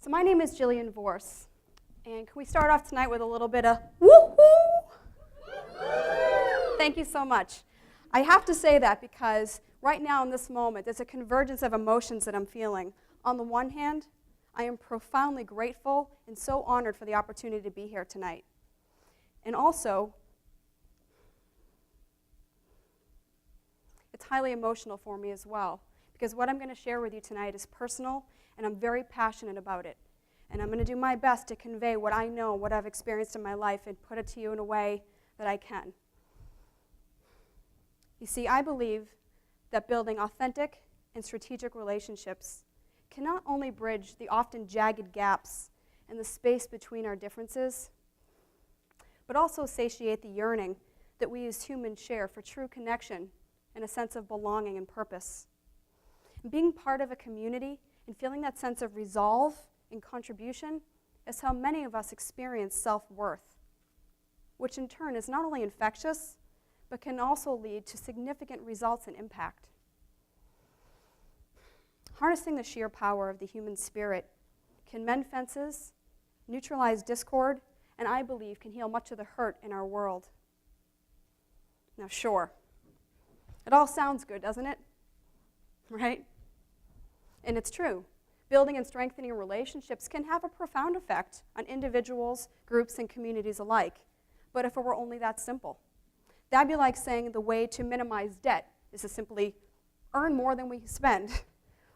So my name is Jillian Vorce, and can we start off tonight with a little bit of woo-hoo? Thank you so much. I have to say that because right now in this moment, there's a convergence of emotions that I'm feeling. On the one hand, I am profoundly grateful and so honored for the opportunity to be here tonight. And also, it's highly emotional for me as well, because what I'm going to share with you tonight is personal, and I'm very passionate about it. And I'm going to do my best to convey what I know, what I've experienced in my life, and put it to you in a way that I can. You see, I believe that building authentic and strategic relationships can not only bridge the often jagged gaps and the space between our differences, but also satiate the yearning that we as humans share for true connection and a sense of belonging and purpose. And being part of a community and feeling that sense of resolve and contribution is how many of us experience self-worth, which in turn is not only infectious, but can also lead to significant results and impact. Harnessing the sheer power of the human spirit can mend fences, neutralize discord, and I believe can heal much of the hurt in our world. Now, sure, it all sounds good, doesn't it? Right? And it's true. Building and strengthening relationships can have a profound effect on individuals, groups, and communities alike. But if it were only that simple, that'd be like saying the way to minimize debt is to simply earn more than we spend,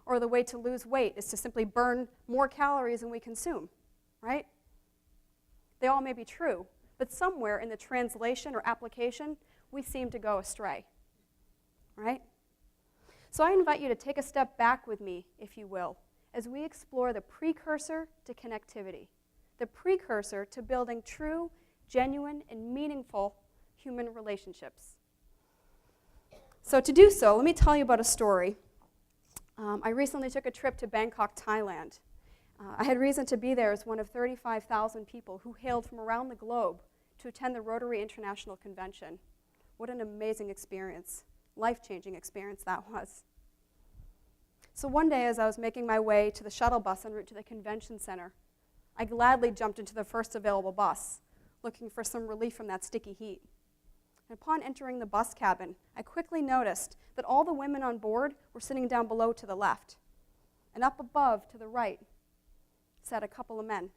or the way to lose weight is to simply burn more calories than we consume, right? They all may be true, but somewhere in the translation or application, we seem to go astray, right? So I invite you to take a step back with me, if you will, as we explore the precursor to connectivity, the precursor to building true, genuine, and meaningful human relationships. So to do so, let me tell you about a story. I recently took a trip to Bangkok, Thailand. I had reason to be there as one of 35,000 people who hailed from around the globe to attend the Rotary International Convention. What an amazing experience, life-changing experience that was. So one day as I was making my way to the shuttle bus en route to the convention center, I gladly jumped into the first available bus, looking for some relief from that sticky heat. And upon entering the bus cabin, I quickly noticed that all the women on board were sitting down below to the left, and up above to the right sat a couple of men.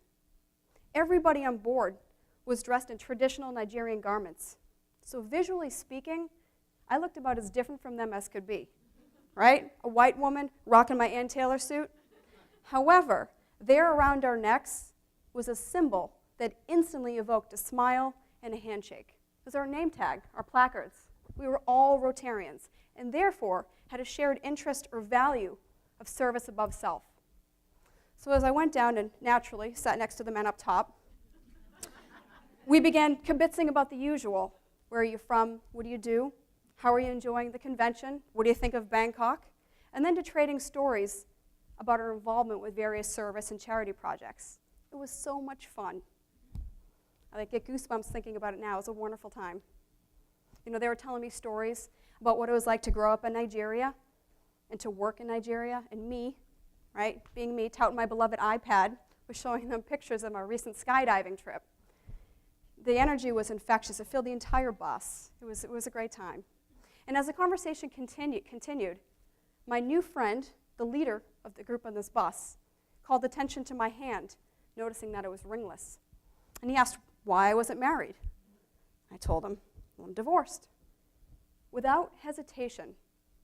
Everybody on board was dressed in traditional Nigerian garments. So visually speaking, I looked about as different from them as could be, right? A white woman rocking my Ann Taylor suit. However, there around our necks was a symbol that instantly evoked a smile and a handshake. It was our name tag, our placards. We were all Rotarians, and therefore had a shared interest or value of service above self. So as I went down and naturally sat next to the men up top, we began kibitzing about the usual. Where are you from? What do you do? How are you enjoying the convention? What do you think of Bangkok? And then to trading stories about our involvement with various service and charity projects. It was so much fun. I get goosebumps thinking about it now. It was a wonderful time. You know, they were telling me stories about what it was like to grow up in Nigeria and to work in Nigeria, and me, right, being me, touting my beloved iPad, was showing them pictures of our recent skydiving trip. The energy was infectious. It filled the entire bus. It was a great time. And as the conversation continued, my new friend, the leader of the group on this bus, called attention to my hand, noticing that it was ringless. And he asked why I wasn't married. I told him, well, I'm divorced. Without hesitation,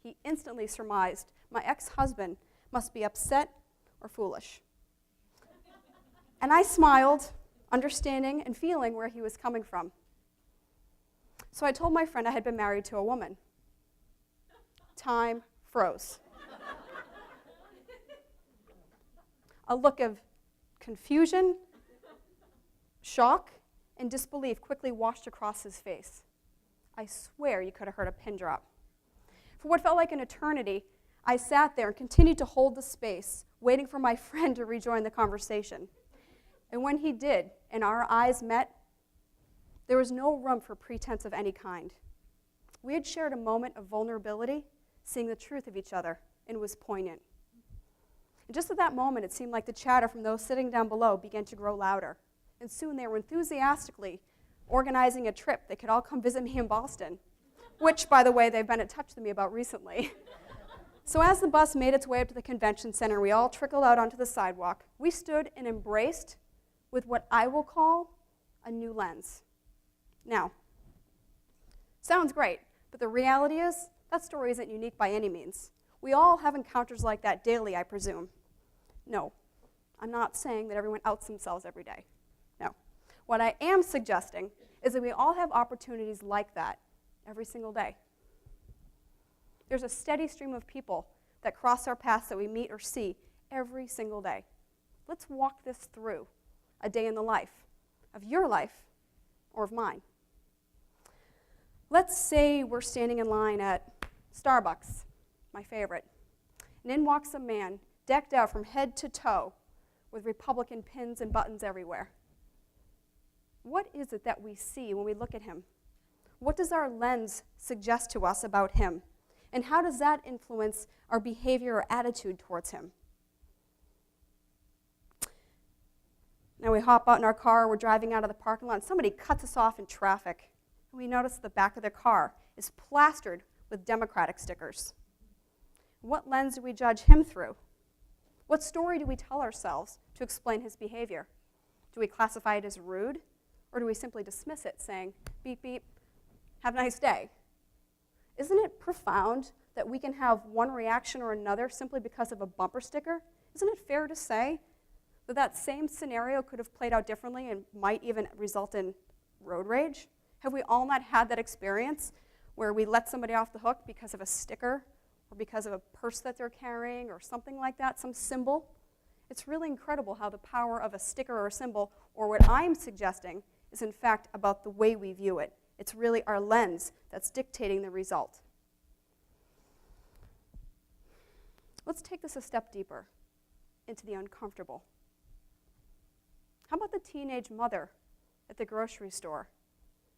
he instantly surmised my ex-husband must be upset or foolish. And I smiled, understanding and feeling where he was coming from. So I told my friend I had been married to a woman. Time froze. A look of confusion, shock, and disbelief quickly washed across his face. I swear you could have heard a pin drop. For what felt like an eternity, I sat there and continued to hold the space, waiting for my friend to rejoin the conversation. And when he did, and our eyes met, there was no room for pretense of any kind. We had shared a moment of vulnerability, seeing the truth of each other, and it was poignant. And just at that moment, it seemed like the chatter from those sitting down below began to grow louder. And soon they were enthusiastically organizing a trip. They could all come visit me in Boston, which, by the way, they've been in touch with me about recently. So as the bus made its way up to the convention center, we all trickled out onto the sidewalk. We stood and embraced with what I will call a new lens. Now, sounds great, but the reality is that story isn't unique by any means. We all have encounters like that daily, I presume. No, I'm not saying that everyone outs themselves every day. No. What I am suggesting is that we all have opportunities like that every single day. There's a steady stream of people that cross our paths that we meet or see every single day. Let's walk this through a day in the life of your life or of mine. Let's say we're standing in line at Starbucks, my favorite, and in walks a man decked out from head to toe with Republican pins and buttons everywhere. What is it that we see when we look at him? What does our lens suggest to us about him? And how does that influence our behavior or attitude towards him? Now we hop out in our car, we're driving out of the parking lot, and somebody cuts us off in traffic. And we notice the back of their car is plastered with Democratic stickers. What lens do we judge him through? What story do we tell ourselves to explain his behavior? Do we classify it as rude, or do we simply dismiss it, saying, beep, beep, have a nice day? Isn't it profound that we can have one reaction or another simply because of a bumper sticker? Isn't it fair to say that that same scenario could have played out differently and might even result in road rage? Have we all not had that experience where we let somebody off the hook because of a sticker or because of a purse that they're carrying or something like that, some symbol? It's really incredible how the power of a sticker or a symbol, or what I'm suggesting, is in fact about the way we view it. It's really our lens that's dictating the result. Let's take this a step deeper into the uncomfortable. How about the teenage mother at the grocery store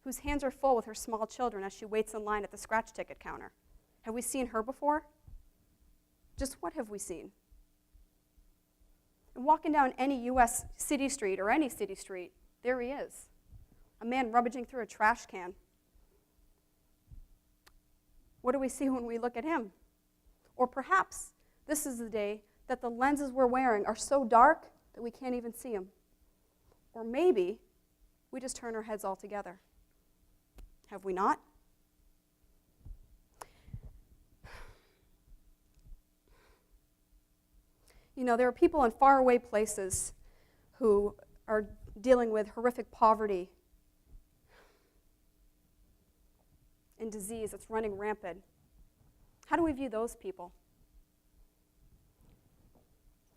whose hands are full with her small children as she waits in line at the scratch ticket counter? Have we seen her before? Just what have we seen? And walking down any U.S. city street or any city street, there he is. A man rummaging through a trash can. What do we see when we look at him? Or perhaps this is the day that the lenses we're wearing are so dark that we can't even see him. Or maybe we just turn our heads altogether. Have we not? You know, there are people in faraway places who are dealing with horrific poverty and disease that's running rampant. How do we view those people?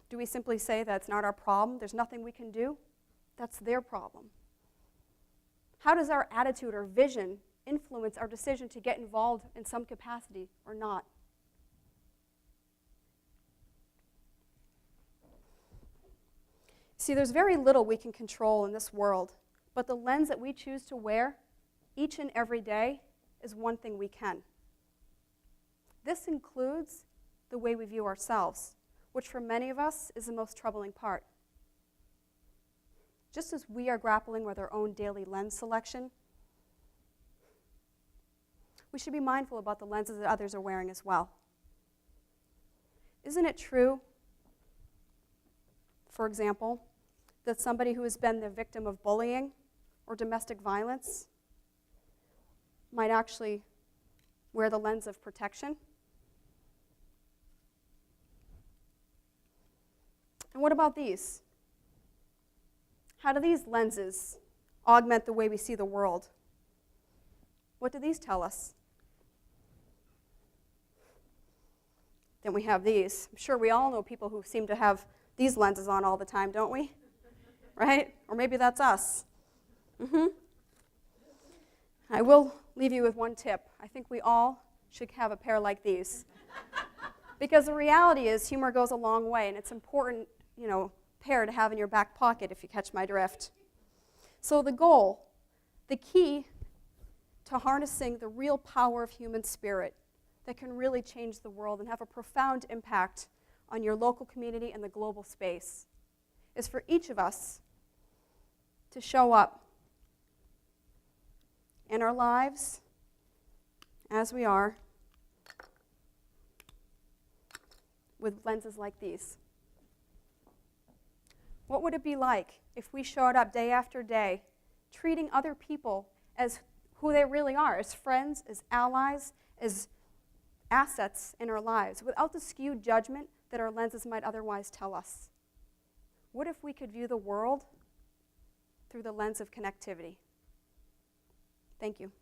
Do we simply say that's not our problem, there's nothing we can do? That's their problem. How does our attitude or vision influence our decision to get involved in some capacity or not? See, there's very little we can control in this world, but the lens that we choose to wear each and every day is one thing we can. This includes the way we view ourselves, which for many of us is the most troubling part. Just as we are grappling with our own daily lens selection, we should be mindful about the lenses that others are wearing as well. Isn't it true, for example, that somebody who has been the victim of bullying or domestic violence might actually wear the lens of protection? And what about these? How do these lenses augment the way we see the world? What do these tell us? Then we have these. I'm sure we all know people who seem to have these lenses on all the time, don't we? Right? Or maybe that's us. I will leave you with one tip. I think we all should have a pair like these. Because the reality is humor goes a long way, and it's important, pair to have in your back pocket if you catch my drift. So the goal, the key to harnessing the real power of human spirit that can really change the world and have a profound impact on your local community and the global space is for each of us to show up in our lives as we are with lenses like these. What would it be like if we showed up day after day treating other people as who they really are, as friends, as allies, as assets in our lives, without the skewed judgment that our lenses might otherwise tell us? What if we could view the world through the lens of connectivity? Thank you.